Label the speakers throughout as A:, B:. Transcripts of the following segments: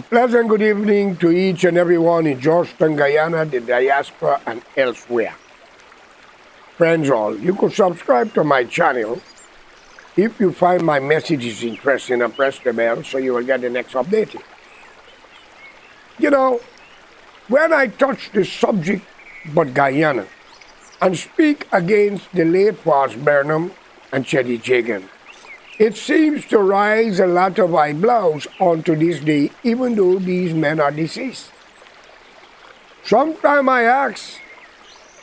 A: A pleasant good evening to each and everyone in Georgetown, Guyana, the diaspora, and elsewhere. Friends all, you could subscribe to my channel if you find my messages interesting and press the bell so you will get the next update. You know, when I touch the subject but Guyana and speak against the late Pars Burnham and Chetty Jagan, it seems to raise a lot of eyebrows onto this day, even though these men are deceased. Sometimes I ask,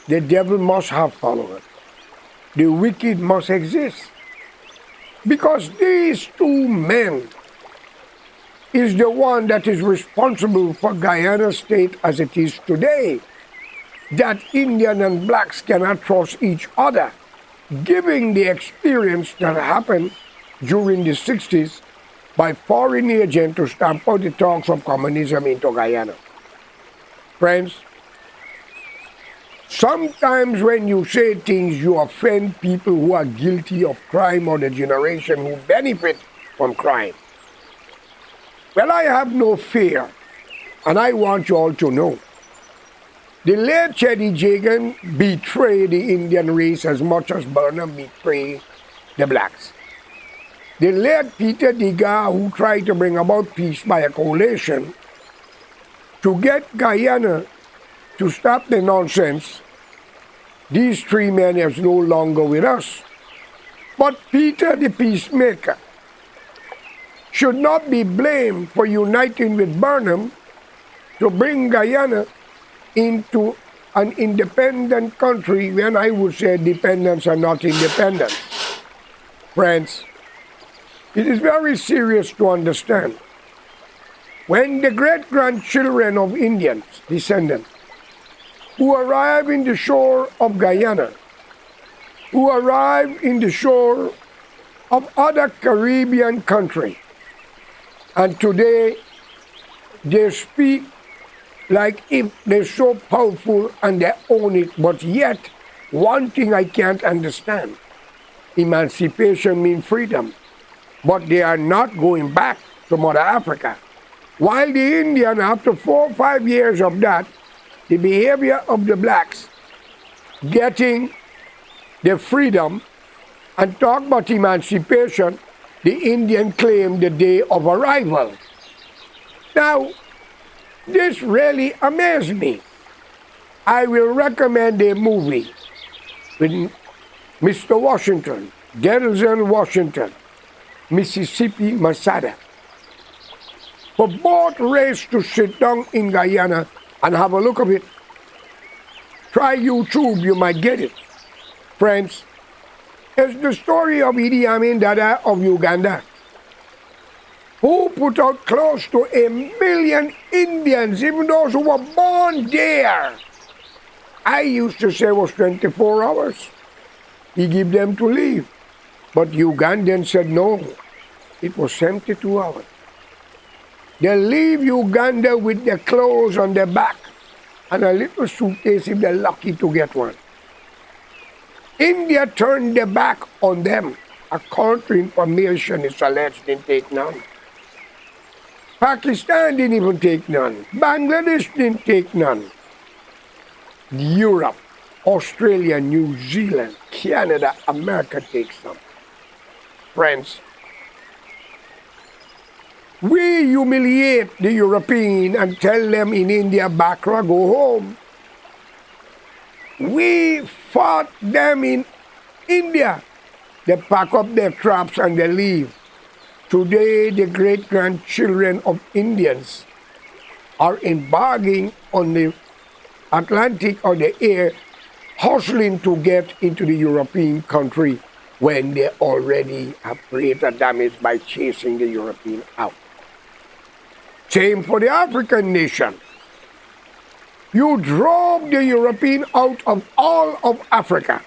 A: the devil must have followers. The wicked must exist. Because these two men is the one that is responsible for Guyana state as it is today. That Indian and blacks cannot trust each other, giving the experience that happened during the 60s by foreign agents to stamp out the talks of communism into Guyana. Friends, sometimes when you say things, you offend people who are guilty of crime or the generation who benefit from crime. Well, I have no fear, and I want you all to know. The late Chetty Jagan betrayed the Indian race as much as Burnham betrayed the blacks. The late Peter Diga, who tried to bring about peace by a coalition to get Guyana to stop the nonsense, these three men are no longer with us. But Peter the peacemaker should not be blamed for uniting with Burnham to bring Guyana into an independent country when I would say dependence are not independence. Friends, it is very serious to understand. When the great-grandchildren of Indians, descendants, who arrive in the shore of Guyana, who arrive in the shore of other Caribbean countries, and today they speak like if they're so powerful and they own it, but yet one thing I can't understand, emancipation means freedom. But they are not going back to Mother Africa. While the Indian, after 4 or 5 years of that, the behavior of the blacks getting the freedom and talk about emancipation, the Indian claimed the day of arrival. Now, this really amazed me. I will recommend a movie with Mr. Washington, Denzel Washington, Mississippi Masada. For both race to sit down in Guyana and have a look of it. Try YouTube, you might get it. Friends, it's the story of Idi Amin Dada of Uganda, who put out close to 1 million Indians, even those who were born there. I used to say it was 24 hours. He gave them to leave. But Ugandans said no, it was 72 hours. They leave Uganda with their clothes on their back and a little suitcase if they're lucky to get one. India turned their back on them. According to information, it's alleged didn't take none. Pakistan didn't even take none. Bangladesh didn't take none. Europe, Australia, New Zealand, Canada, America take some. Friends, we humiliate the European and tell them in India, Bakra, go home. We fought them in India. They pack up their traps and they leave. Today, the great-grandchildren of Indians are embarking on the Atlantic or the air, hustling to get into the European country when they already have created damage by chasing the European out. Same for the African nation. You drove the European out of all of Africa.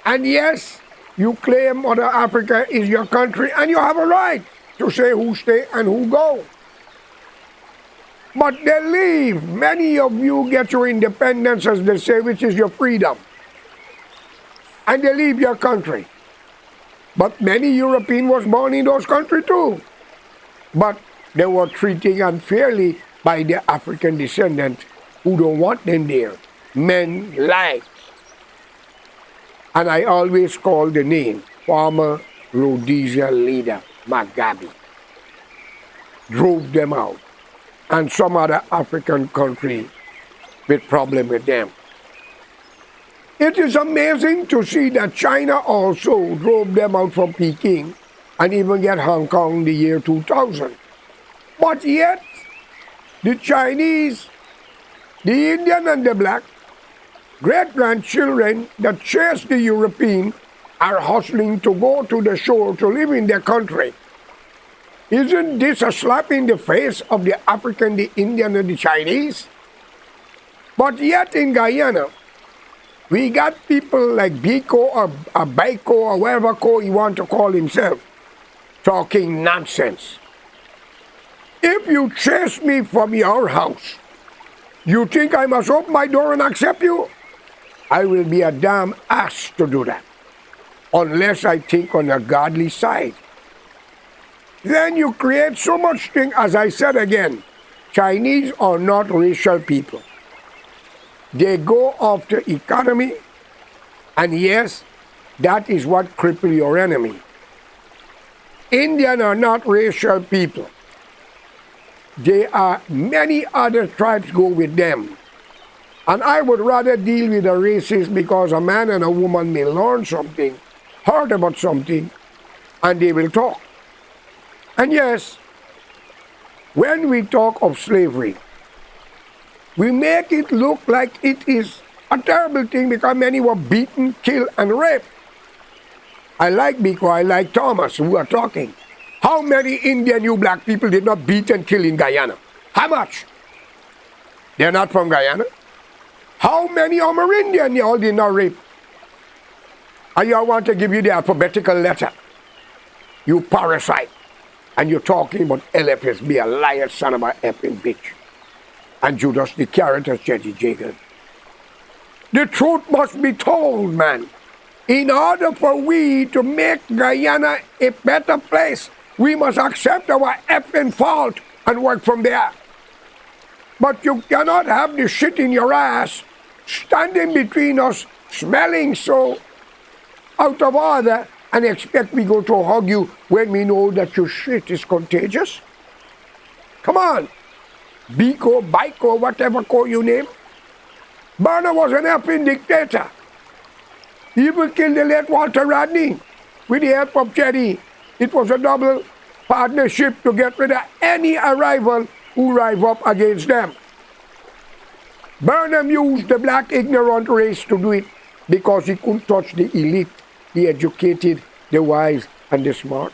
A: And yes, you claim Mother Africa is your country and you have a right to say who stay and who go. But they leave. Many of you get your independence, as they say, which is your freedom. And they leave your country. But many European was born in those countries too. But they were treating unfairly by their African descendants who don't want them there. Men like, and I always call the name, former Rhodesia leader Mugabe, drove them out, and some other African country with problem with them. It is amazing to see that China also drove them out from Peking and even get Hong Kong in the year 2000. But yet, the Chinese, the Indian and the black, great-grandchildren that chase the European are hustling to go to the shore to live in their country. Isn't this a slap in the face of the African, the Indian, and the Chinese? But yet in Guyana, we got people like Biko or Baiko or whatever he want to call himself, talking nonsense. If you chase me from your house, you think I must open my door and accept you? I will be a damn ass to do that, unless I think on a godly side. Then you create so much thing, as I said again, Chinese are not racial people. They go after economy, and yes, that is what cripple your enemy. Indians are not racial people. There are many other tribes go with them. And I would rather deal with a racist because a man and a woman may learn something, heard about something, and they will talk. And yes, when we talk of slavery, we make it look like it is a terrible thing because many were beaten, killed, and raped. I like Biko, I like Thomas, who are talking. How many Indian you black people did not beat and kill in Guyana? How much? They're not from Guyana. How many Amerindian you all did not rape? And you all want to give you the alphabetical letter. You parasite. And you're talking about LFS, be a liar, son of a effing bitch. And Judas the carrot as Jesse Jacob. The truth must be told, man. In order for we to make Guyana a better place, we must accept our effing fault and work from there. But you cannot have the shit in your ass standing between us, smelling so out of order, and expect we go to hug you when we know that your shit is contagious. Come on. Biko, Baiko, whatever call you name. Burner was an effing dictator. He even killed the late Walter Rodney with the help of Jerry. It was a double partnership to get rid of any arrival who rise up against them. Burnham used the black ignorant race to do it because he couldn't touch the elite, the educated, the wise, and the smart.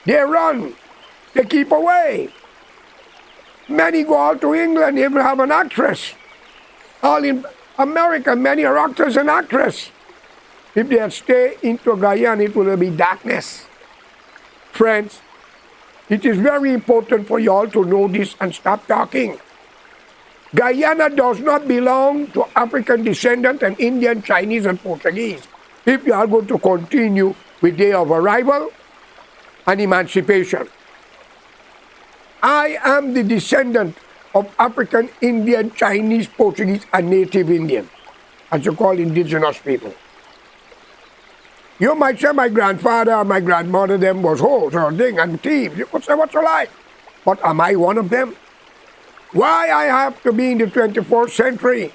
A: They run. They keep away. Many go out to England, even have an actress. All in America, many are actors and actresses. If they stay into Guyana, it will be darkness. Friends, it is very important for you all to know this and stop talking. Guyana does not belong to African descendants and Indian, Chinese, and Portuguese. If you are going to continue with day of arrival and emancipation. I am the descendant of African, Indian, Chinese, Portuguese, and Native Indian, as you call indigenous people. You might say my grandfather or my grandmother them was hoes or thing and thieves. You could say what you like. But am I one of them? Why I have to be in the 24th century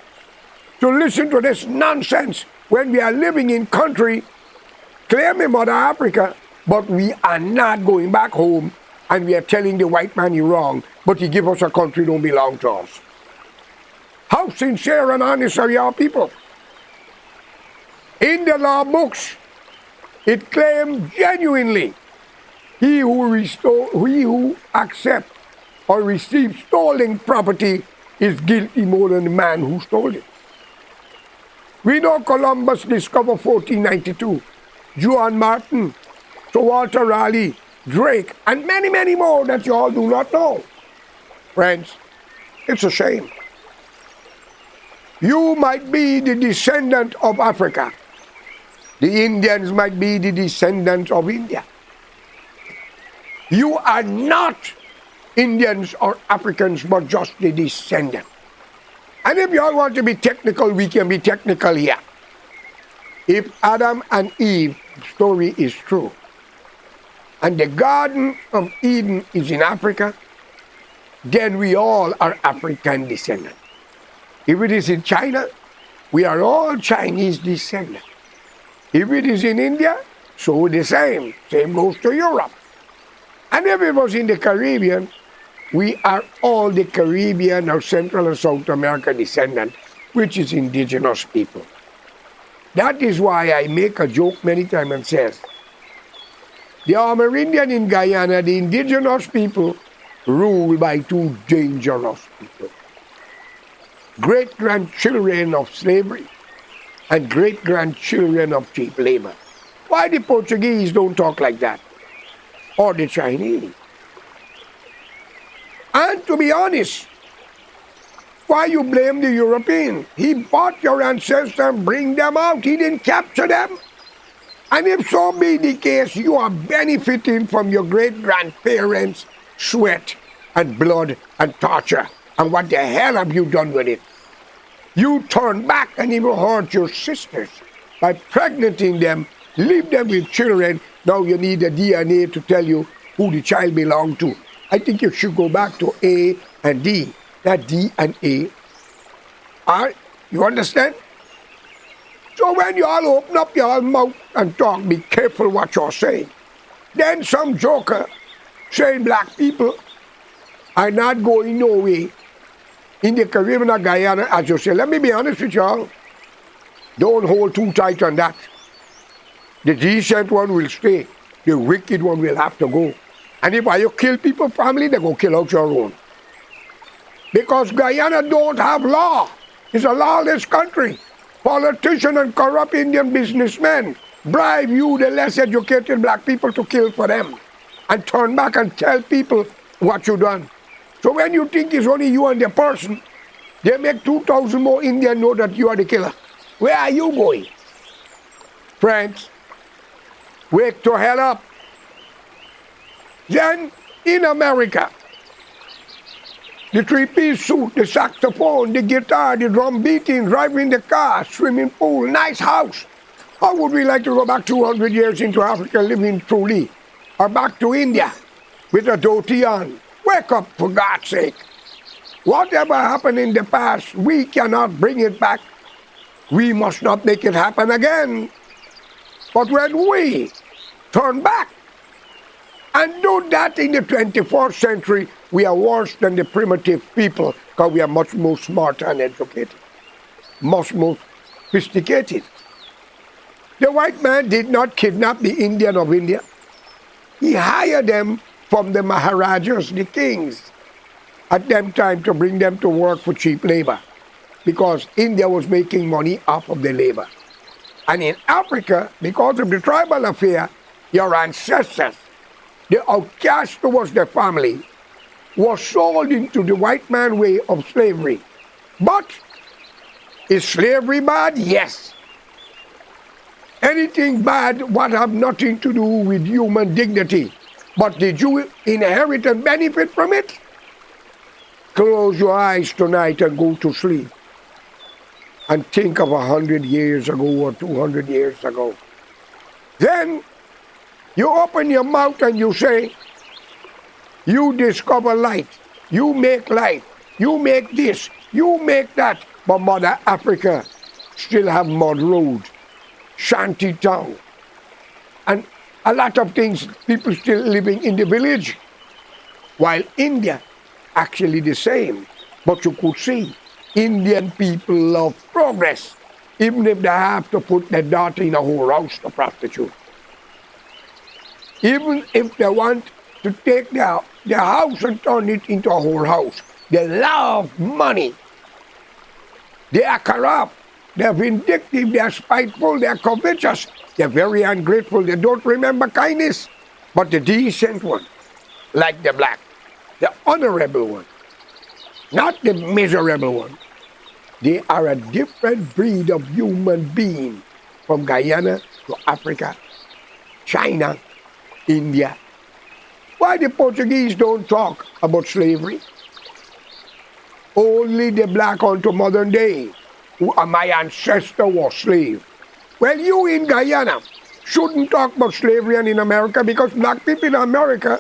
A: to listen to this nonsense when we are living in country claiming Mother Africa, but we are not going back home and we are telling the white man he's wrong, but he give us a country don't belong to us. How sincere and honest are your people? In the law books, it claims genuinely, he who accepts or receives stolen property is guilty more than the man who stole it. We know Columbus discovered 1492, Juan Martin, Sir Walter Raleigh, Drake, and many, many more that you all do not know. Friends, it's a shame. You might be the descendant of Africa. The Indians might be the descendants of India. You are not Indians or Africans, but just the descendant. And if you all want to be technical, we can be technical here. If Adam and Eve story is true, and the Garden of Eden is in Africa, then we all are African descendants. If it is in China, we are all Chinese descendants. If it is in India, so the same. Same goes to Europe. And if it was in the Caribbean, we are all the Caribbean or Central and South America descendants, which is indigenous people. That is why I make a joke many times and says, the Amerindian in Guyana, the indigenous people, ruled by two dangerous people. Great-grandchildren of slavery and great-grandchildren of cheap labor. Why the Portuguese don't talk like that? Or the Chinese? And to be honest, why you blame the European? He bought your ancestors and bring them out. He didn't capture them. And if so be the case, you are benefiting from your great-grandparents' sweat and blood and torture. And what the hell have you done with it? You turned back and even hurt your sisters by pregnanting them, leave them with children. Now you need a DNA to tell you who the child belonged to. I think you should go back to A and D, not D and A. You understand? So when you all open up your mouth and talk, be careful what you're saying. Then some joker saying black people are not going nowhere in the Caribbean or Guyana, as you say. Let me be honest with y'all. Don't hold too tight on that. The decent one will stay. The wicked one will have to go. And if you kill people family, they go kill out your own. Because Guyana don't have law. It's a lawless country. Politicians and corrupt Indian businessmen bribe you, the less educated black people, to kill for them. And turn back and tell people what you done. So when you think it's only you and the person, they make 2,000 more Indians know that you are the killer. Where are you going? Friends, wake the hell up. Then, in America, the three-piece suit, the saxophone, the guitar, the drum beating, driving the car, swimming pool, nice house. How would we like to go back 200 years into Africa living truly? Or back to India with a dhoti on? Wake up, for God's sake. Whatever happened in the past, we cannot bring it back. We must not make it happen again. But when we turn back and do that in the 21st century, we are worse than the primitive people because we are much more smart and educated, much more sophisticated. The white man did not kidnap the Indian of India. He hired them from the Maharajas, the kings, at them time to bring them to work for cheap labor because India was making money off of the labor. And in Africa, because of the tribal affair, your ancestors, the outcast towards their family, was sold into the white man way of slavery. But is slavery bad? Yes. Anything bad what have nothing to do with human dignity. But did you inherit and benefit from it? Close your eyes tonight and go to sleep. And think of 100 years ago or 200 years ago. Then you open your mouth and you say, you discover light, you make light, you make this, you make that. But Mother Africa still have mud roads, shanty town, and a lot of things, people still living in the village. While India, actually the same. But you could see, Indian people love progress, even if they have to put their daughter in a whorehouse to prostitute. Even if they want to take their house and turn it into a whorehouse. They love money. They are corrupt. They're vindictive. They're spiteful. They're covetous. They're very ungrateful. They don't remember kindness. But the decent one, like the black, the honorable one, not the miserable one. They are a different breed of human being from Guyana to Africa, China, India. Why Why the Portuguese don't talk about slavery? Only the black unto modern day, who my ancestor was slave. Well, you in Guyana shouldn't talk about slavery and in America because black people in America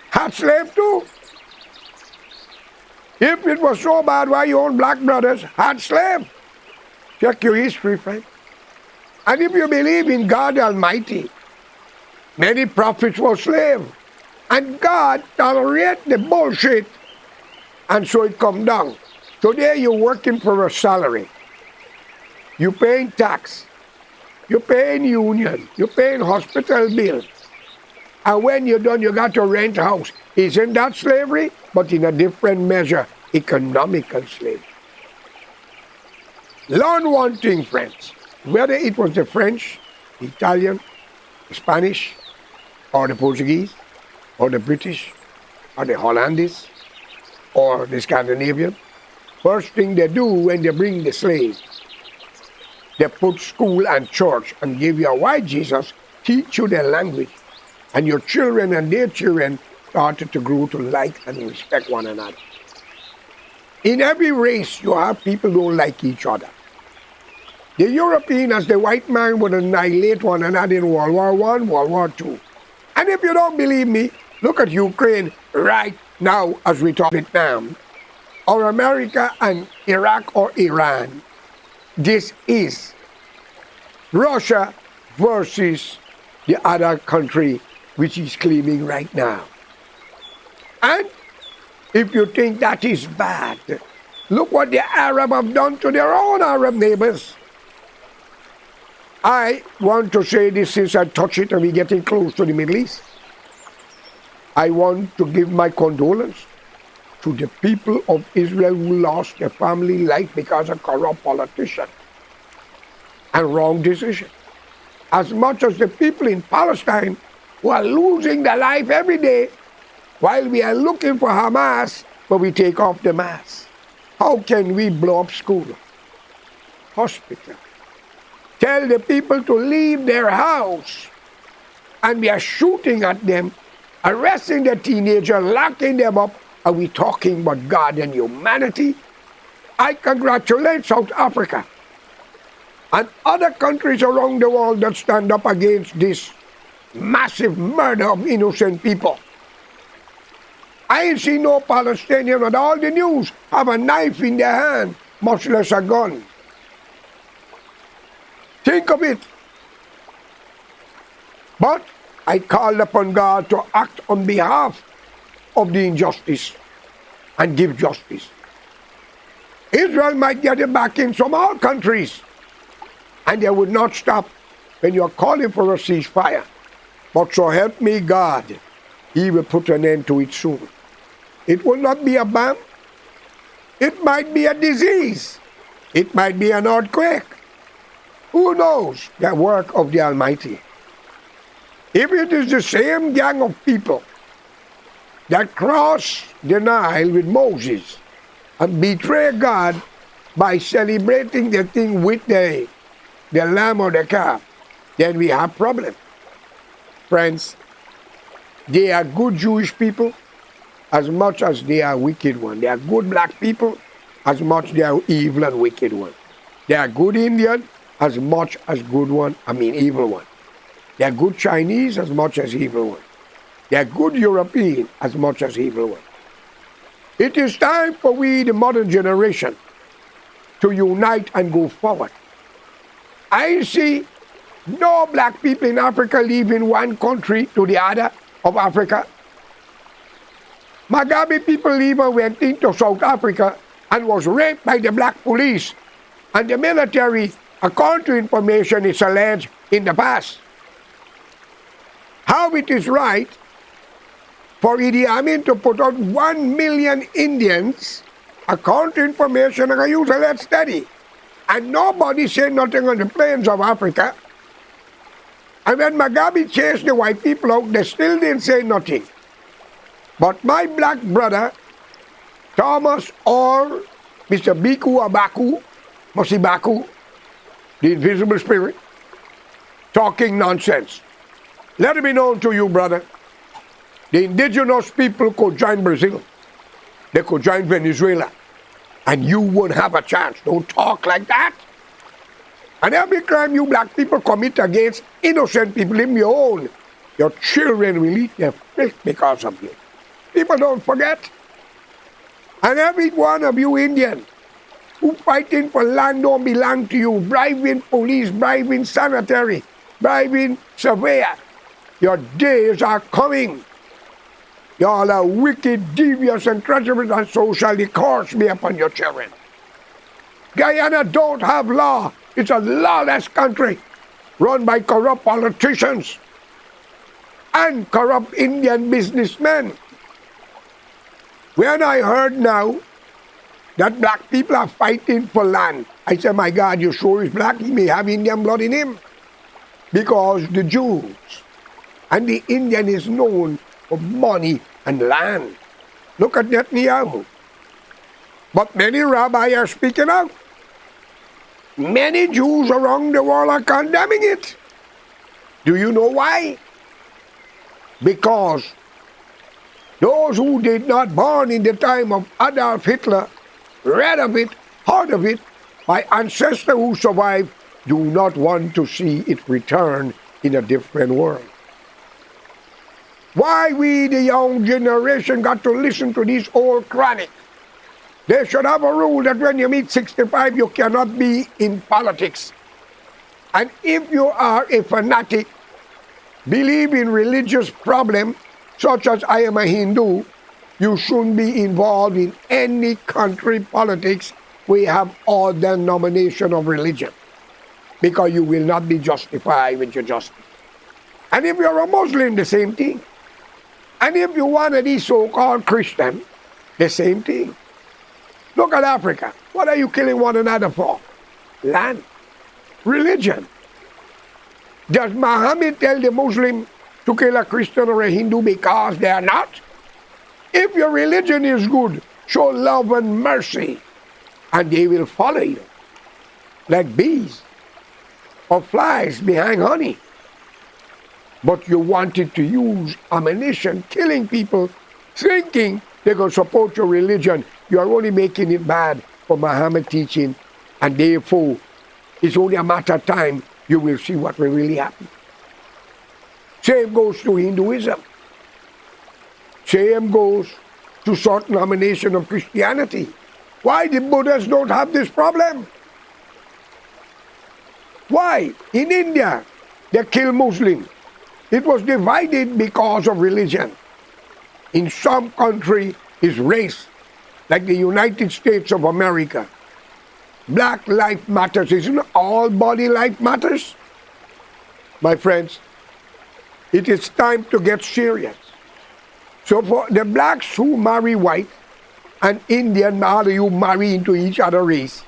A: had slaves too. If it was so bad, why your own black brothers had slaves? Check your history, friend. And if you believe in God Almighty, many prophets were slaves. And God tolerated the bullshit. And so it come down. Today you're working for a salary. You're paying tax. You're paying union. You're paying hospital bills. And when you're done, you got to rent a house. Isn't that slavery? But in a different measure, economical slavery. Learn one thing, friends. Whether it was the French, the Italian, the Spanish, or the Portuguese, or the British, or the Hollandese, or the Scandinavian, first thing they do when they bring the slaves, they put school and church and give you a white Jesus, teach you their language, and your children and their children started to grow to like and respect one another. In every race, you have people who don't like each other. The European, as the white man, would annihilate one another in World War I, World War II. And if you don't believe me, look at Ukraine right now as we talk Vietnam, or America and Iraq or Iran. This is Russia versus the other country which is claiming right now. And if you think that is bad, look what the Arab have done to their own Arab neighbors. I want to say this since I touch it and we're getting close to the Middle East. I want to give my condolence to the people of Israel who lost their family life because of corrupt politicians and wrong decision. As much as the people in Palestine who are losing their life every day while we are looking for Hamas, but we take off the mask. How can we blow up school, hospital, tell the people to leave their house, and we are shooting at them, arresting the teenager, locking them up? Are we talking about God and humanity? I congratulate South Africa and other countries around the world that stand up against this massive murder of innocent people. I ain't seen no Palestinian on all the news have a knife in their hand, much less a gun. Think of it. But I called upon God to act on behalf of the injustice and give justice. Israel might get it back in some other countries, and they would not stop when you're calling for a ceasefire. But so help me God, He will put an end to it soon. It will not be a bomb. It might be a disease. It might be an earthquake. Who knows the work of the Almighty? If it is the same gang of people that crossed the Nile with Moses and betray God by celebrating the thing with the lamb or the calf, then we have problem. Friends, they are good Jewish people as much as they are wicked ones. They are good black people as much as they are evil and wicked ones. They are good Indian as much as evil one. They are good Chinese as much as evil one. They are good European as much as evil one. It is time for we, the modern generation, to unite and go forward. I see no black people in Africa leaving one country to the other of Africa. Mugabe people even went into South Africa and was raped by the black police. And the military, according to information, is alleged in the past. How it is right for Idi Amin to put out 1 million Indians, according to information, and I use a let's study. And nobody said nothing on the plains of Africa. And when Mugabe chased the white people out, they still didn't say nothing. But my black brother, Thomas or Mr. Biku Abaku, Mosibaku, the invisible spirit, talking nonsense. Let it be known to you, brother. The indigenous people could join Brazil. They could join Venezuela. And you won't have a chance. Don't talk like that. And every crime you black people commit against innocent people, in your own, your children will eat their filth because of you. People don't forget. And every one of you Indians who fighting for land don't belong to you, bribing police, bribing sanitary, bribing surveyor, your days are coming. Y'all are wicked, devious, and treacherous, and so shall the curse be upon your children. Guyana don't have law. It's a lawless country run by corrupt politicians and corrupt Indian businessmen. When I heard now that black people are fighting for land, I said, my God, you sure he's black? He may have Indian blood in him. Because the Jews and the Indian is known for money and land. Look at Netanyahu. But many rabbis are speaking out. Many Jews around the world are condemning it. Do you know why? Because those who did not born in the time of Adolf Hitler, read of it, heard of it, my ancestors who survived, do not want to see it return in a different world. Why we, the young generation, got to listen to this old chronic? They should have a rule that when you meet 65, you cannot be in politics. And if you are a fanatic, believe in religious problem, such as I am a Hindu, you shouldn't be involved in any country politics. We have all denomination of religion, because you will not be justified with your justice. And if you're a Muslim, the same thing. And if you want to be so-called Christian, the same thing. Look at Africa. What are you killing one another for? Land. Religion. Does Muhammad tell the Muslim to kill a Christian or a Hindu because they are not? If your religion is good, show love and mercy, and they will follow you like bees or flies behind honey. But you wanted to use ammunition, killing people, thinking they're going to support your religion. You are only making it bad for Muhammad teaching, and therefore it's only a matter of time you will see what will really happen. Same goes to Hinduism. Same goes to certain denomination of Christianity. Why the Buddhists don't have this problem? Why? In India, they kill Muslims. It was divided because of religion. In some country, it's race, like the United States of America. Black life matters. Isn't all body life matters? My friends, it is time to get serious. So for the blacks who marry white and Indian, all of you marry into each other race,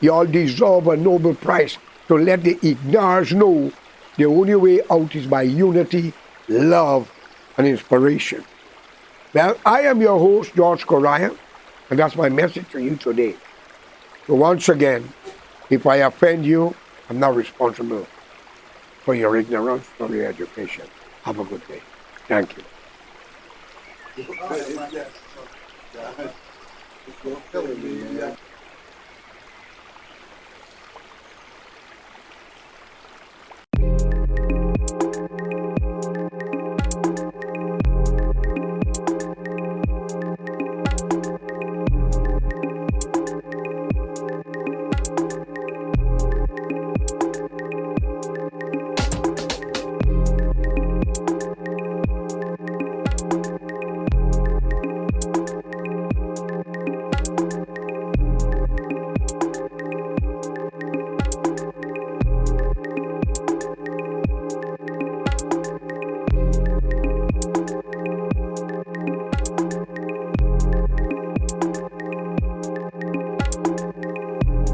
A: you all deserve a Nobel Prize to let the ignorance know the only way out is by unity, love, and inspiration. Well, I am your host, George Correa, and that's my message to you today. So once again, if I offend you, I'm not responsible for your ignorance or your education. Have a good day. Thank you.